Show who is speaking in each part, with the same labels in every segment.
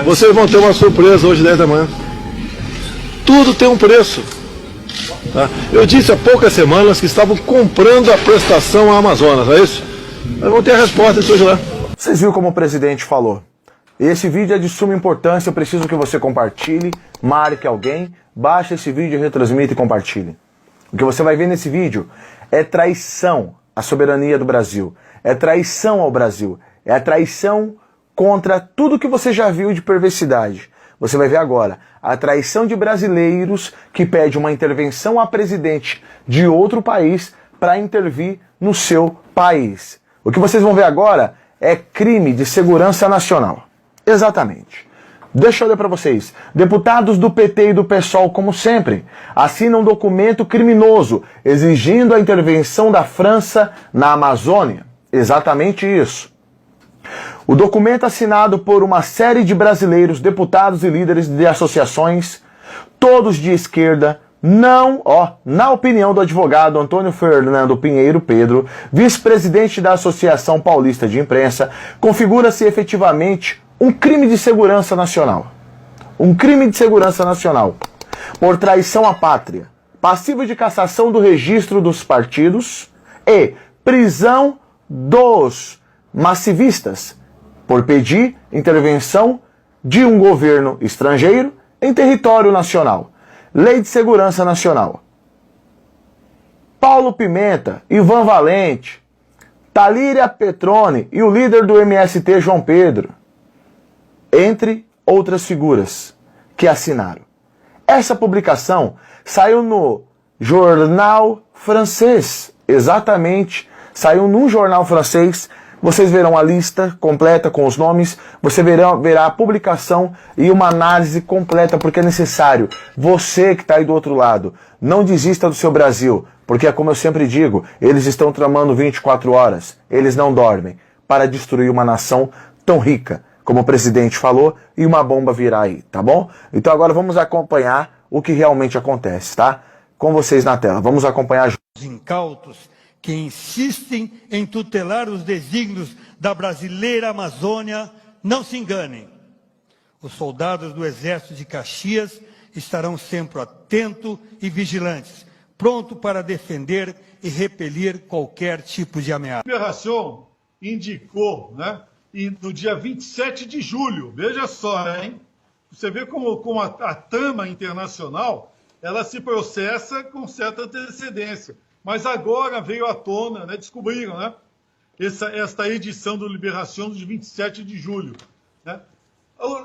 Speaker 1: vocês vão ter uma surpresa hoje 10 da manhã. Tudo tem um preço. Tá? Eu disse há poucas semanas que estavam comprando a prestação à Amazonas, é isso? Mas vão ter a resposta hoje lá.
Speaker 2: Vocês viram como o presidente falou? Esse vídeo é de suma importância, eu preciso que você compartilhe, marque alguém, baixe esse vídeo, retransmita e compartilhe. O que você vai ver nesse vídeo é traição à soberania do Brasil, é traição ao Brasil, é traição contra tudo que você já viu de perversidade. Você vai ver agora a traição de brasileiros que pede uma intervenção a presidente de outro país para intervir no seu país. O que vocês vão ver agora é crime de segurança nacional. Exatamente. Deixa eu ler para vocês. Deputados do PT e do PSOL, como sempre, assinam um documento criminoso exigindo a intervenção da França na Amazônia. Exatamente isso. O documento assinado por uma série de brasileiros, deputados e líderes de associações, todos de esquerda, na opinião do advogado Antônio Fernando Pinheiro Pedro, vice-presidente da Associação Paulista de Imprensa, configura-se efetivamente um crime de segurança nacional. Um crime de segurança nacional. Por traição à pátria, passível de cassação do registro dos partidos e prisão dos massivistas por pedir intervenção de um governo estrangeiro em território nacional. Lei de Segurança Nacional. Paulo Pimenta, Ivan Valente, Talíria Petrone e o líder do MST, João Pedro, entre outras figuras que assinaram. Essa publicação saiu no jornal francês, exatamente, saiu num jornal francês. Vocês verão a lista completa com os nomes, você verá a publicação e uma análise completa, porque é necessário. Você que está aí do outro lado, não desista do seu Brasil, porque é como eu sempre digo, eles estão tramando 24 horas, eles não dormem, para destruir uma nação tão rica, como o presidente falou, e uma bomba virá aí, tá bom? Então agora vamos acompanhar o que realmente acontece, tá? Com vocês na tela, vamos acompanhar.
Speaker 3: Os incautos que insistem em tutelar os desígnios da brasileira Amazônia, não se enganem. Os soldados do Exército de Caxias estarão sempre atentos e vigilantes, prontos para defender e repelir qualquer tipo de ameaça.
Speaker 4: A Liberação indicou, né, no dia 27 de julho, veja só, hein? Você vê como a trama internacional, ela se processa com certa antecedência. Mas agora veio à tona, né, descobriram, né, esta edição do Liberação de 27 de julho. Né?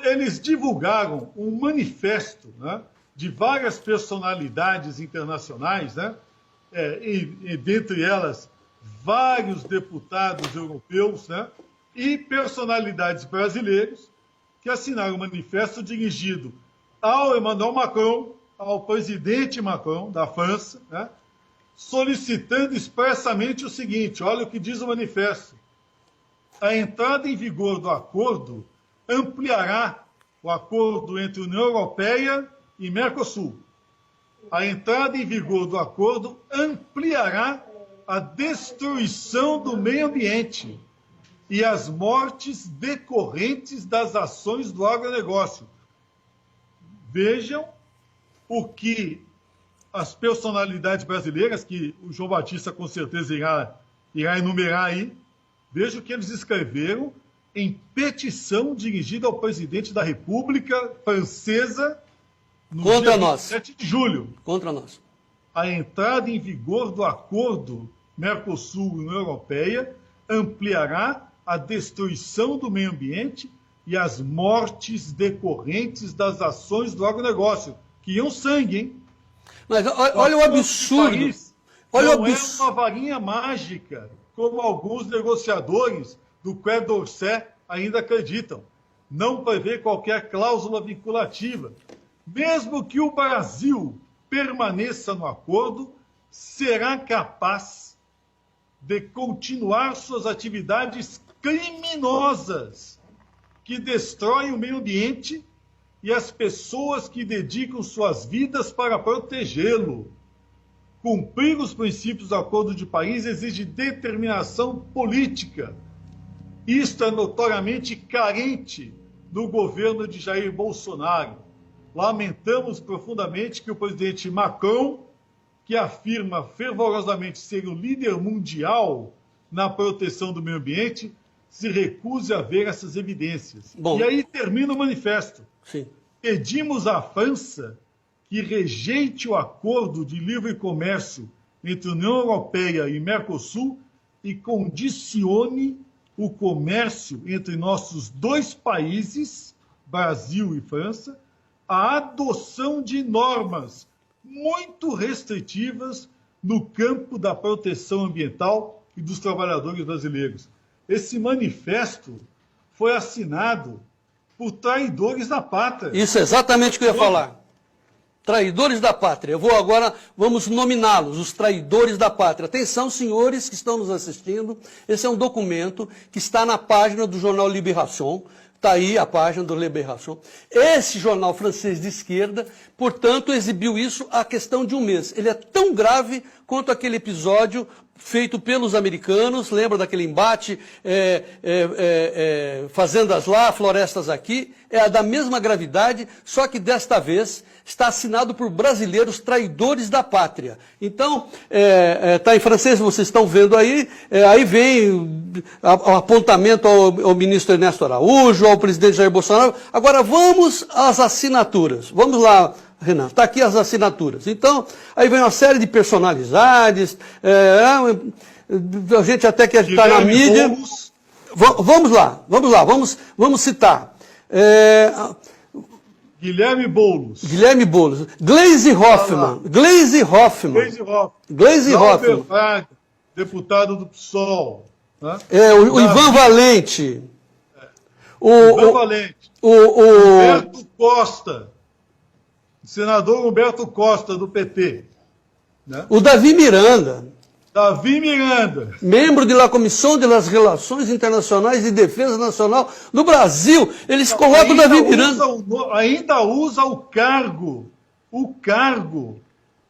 Speaker 4: Eles divulgaram um manifesto, né, de várias personalidades internacionais, né, e dentre elas vários deputados europeus, né, e personalidades brasileiras que assinaram um manifesto dirigido ao Emmanuel Macron, ao presidente Macron da França, né, solicitando expressamente o seguinte, olha o que diz o manifesto. A entrada em vigor do acordo ampliará o acordo entre a União Europeia e Mercosul. A entrada em vigor do acordo ampliará a destruição do meio ambiente e as mortes decorrentes das ações do agronegócio. Vejam o que as personalidades brasileiras, que o João Batista com certeza irá enumerar aí, veja o que eles escreveram em petição dirigida ao presidente da República Francesa no dia 27 de julho.
Speaker 5: Contra nós.
Speaker 4: A entrada em vigor do acordo Mercosul-União Europeia ampliará a destruição do meio ambiente e as mortes decorrentes das ações do agronegócio, que iam sangue, hein?
Speaker 5: Mas olha o absurdo. Olha
Speaker 4: não é uma varinha mágica, como alguns negociadores do Quai d'Orsay ainda acreditam. Não prevê qualquer cláusula vinculativa. Mesmo que o Brasil permaneça no acordo, será capaz de continuar suas atividades criminosas que destroem o meio ambiente e as pessoas que dedicam suas vidas para protegê-lo. Cumprir os princípios do Acordo de Paris exige determinação política. Isto é notoriamente carente do governo de Jair Bolsonaro. Lamentamos profundamente que o presidente Macron, que afirma fervorosamente ser o líder mundial na proteção do meio ambiente, se recuse a ver essas evidências.
Speaker 5: Bom,
Speaker 4: e aí termina o manifesto.
Speaker 5: sim.
Speaker 4: Pedimos à França que rejeite o acordo de livre comércio entre a União Europeia e Mercosul e condicione o comércio entre nossos dois países, Brasil e França, à adoção de normas muito restritivas no campo da proteção ambiental e dos trabalhadores brasileiros. Esse manifesto foi assinado por traidores da pátria.
Speaker 5: Isso é exatamente o que eu ia falar. Traidores da pátria. Vamos nominá-los, os traidores da pátria. Atenção, senhores que estão nos assistindo, esse é um documento que está na página do jornal Libération. Está aí a página do Libération. Esse jornal francês de esquerda, portanto, exibiu isso há questão de um mês. Ele é tão grave quanto aquele episódio feito pelos americanos, lembra daquele embate, fazendas lá, florestas aqui, é da mesma gravidade, só que desta vez está assinado por brasileiros traidores da pátria. Então, está em francês, vocês estão vendo aí, aí vem o apontamento ao ministro Ernesto Araújo, ao presidente Jair Bolsonaro. Agora vamos às assinaturas. Vamos lá, Renan, está aqui as assinaturas. Então, aí vem uma série de personalidades, a gente até que está na mídia. Vamos citar.
Speaker 4: Guilherme Boulos.
Speaker 5: Gleisi Hoffmann.
Speaker 4: Braga, deputado do PSOL. Né?
Speaker 5: O Ivan Valente.
Speaker 4: Ivan Valente. Humberto Costa. Senador Humberto Costa, do PT. Né?
Speaker 5: O Davi Miranda. Membro da Comissão das Relações Internacionais e Defesa Nacional do Brasil. Eles colocam o Davi Miranda.
Speaker 4: Ainda usa o cargo,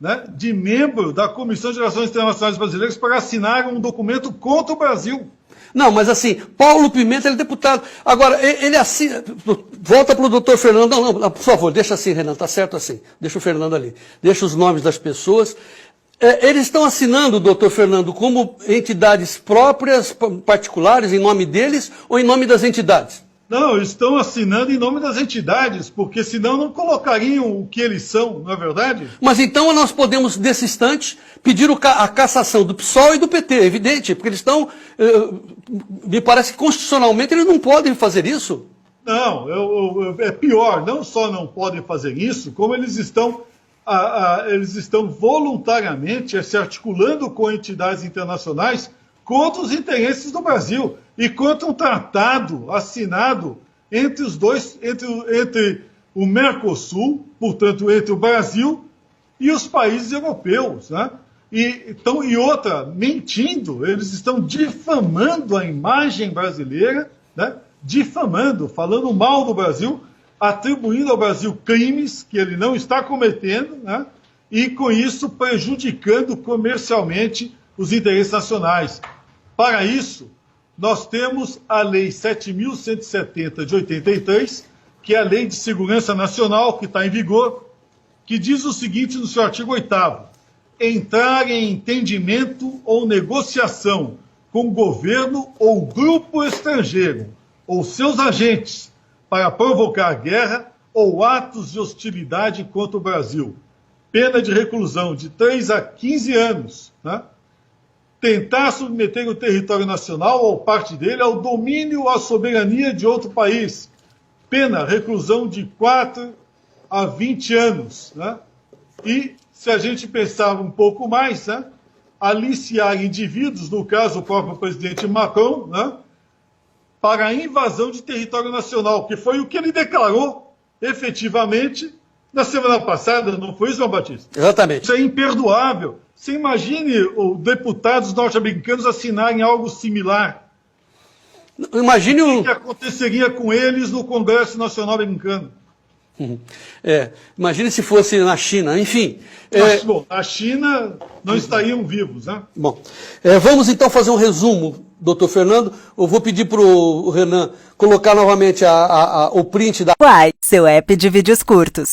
Speaker 4: né, de membro da Comissão de Relações Internacionais Brasileiras para assinar um documento contra o Brasil.
Speaker 5: Não, mas assim, Paulo Pimenta, ele é deputado. Agora, ele assina. Volta para o doutor Fernando. Não, por favor, deixa assim, Renan, tá certo assim. Deixa o Fernando ali. Deixa os nomes das pessoas. Eles estão assinando, doutor Fernando, como entidades próprias, particulares, em nome deles ou em nome das entidades?
Speaker 4: Não, estão assinando em nome das entidades, porque senão não colocariam o que eles são, não é verdade?
Speaker 5: Mas então nós podemos, nesse instante, pedir a cassação do PSOL e do PT, é evidente, porque eles estão, me parece que constitucionalmente eles não podem fazer isso.
Speaker 4: Não, é pior, não só não podem fazer isso, como eles estão voluntariamente se articulando com entidades internacionais contra os interesses do Brasil e contra um tratado assinado entre os dois, entre o Mercosul, portanto, entre o Brasil e os países europeus, né? E outra, mentindo, eles estão difamando a imagem brasileira, né? Difamando, falando mal do Brasil, atribuindo ao Brasil crimes que ele não está cometendo, né? E com isso prejudicando comercialmente os interesses nacionais. Para isso, nós temos a Lei 7.170 de 83, que é a Lei de Segurança Nacional, que está em vigor, que diz o seguinte no seu artigo 8º: entrar em entendimento ou negociação com governo ou grupo estrangeiro ou seus agentes para provocar guerra ou atos de hostilidade contra o Brasil. Pena de reclusão de 3 a 15 anos. Né? Tentar submeter o território nacional ou parte dele ao domínio ou à soberania de outro país. Pena, reclusão de 4 a 20 anos. Né? E, se a gente pensar um pouco mais, né? Aliciar indivíduos, no caso o próprio presidente Macron, né? Para a invasão de território nacional, que foi o que ele declarou efetivamente na semana passada, não foi isso, João Batista?
Speaker 5: Exatamente.
Speaker 4: Isso é imperdoável. Você imagine os deputados norte-americanos assinarem algo similar.
Speaker 5: Imagine
Speaker 4: o que aconteceria com eles no Congresso Nacional Americano.
Speaker 5: Imagine se fosse na China, enfim.
Speaker 4: Bom, a China não estariam vivos, né?
Speaker 5: Bom, vamos então fazer um resumo, doutor Fernando. Eu vou pedir para o Renan colocar novamente o print da...
Speaker 6: Uai, seu app de vídeos curtos.